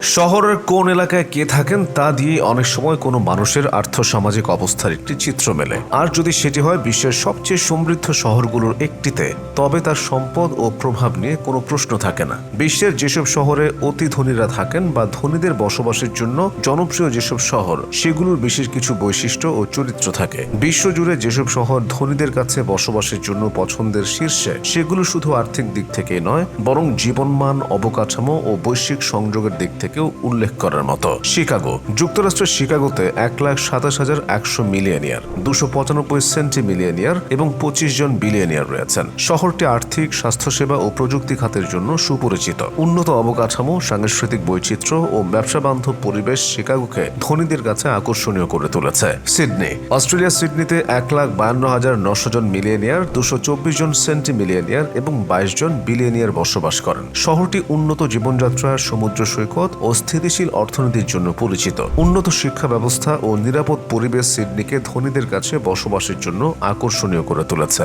শহরের কোন এলাকায় কে থাকেন তা দিয়ে অনেক সময় কোনো মানুষের আর্থসামাজিক অবস্থার একটি চিত্র মেলে। আর যদি সেটি হয় বিশ্বের সবচেয়ে সমৃদ্ধ শহরগুলোর একটিতে, তবে তার সম্পদ ও প্রভাব নিয়ে কোনো প্রশ্ন থাকে না। বিশ্বের যেসব শহরে অতি ধনীরা থাকেন বা ধনীদের বসবাসের জন্য জনপ্রিয় যেসব শহর, সেগুলোর বিশেষ কিছু বৈশিষ্ট্য ও চরিত্র থাকে। বিশ্বজুড়ে যেসব শহর ধনীদের কাছে বসবাসের জন্য পছন্দের শীর্ষে, সেগুলো শুধু আর্থিক দিক থেকেই নয়, বরং জীবনমান, অবকাঠামো ও বৈশ্বিক সংযোগের দিক থেকেও উল্লেখ করার মতো। শিকাগো। যুক্তরাষ্ট্রের শিকাগোতে 1,27,100 মিলিয়নিয়ার, 295 সেন্টি মিলিয়নিয়ার এবং 25 জন বিলিয়নিয়ার রয়েছেন। শহরটি আর্থিক, স্বাস্থ্যসেবা ও প্রযুক্তি খাতের জন্য সুপরিচিত। উন্নত অবকাঠামো, সাংস্কৃতিক বৈচিত্র্য ও ব্যবসা বান্ধব পরিবেশ শিকাগোকে ধনীদের কাছে আকর্ষণীয় করে তুলেছে। সিডনি। অস্ট্রেলিয়ার সিডনিতে 1,52,900 জন মিলিয়নিয়ার, 224 জন সেন্টি মিলিয়নিয়ার এবং 22 জন বিলিয়নিয়ার বসবাস করেন। শহরটি উন্নত জীবনযাত্রা, সমুদ্র সৈকত ও স্থিতিশীল অর্থনীতির জন্য পরিচিত। উন্নত শিক্ষা ব্যবস্থা ও নিরাপদ পরিবেশ সিডনিকে ধনীদের কাছে বসবাসের জন্য আকর্ষণীয় করে তুলেছে।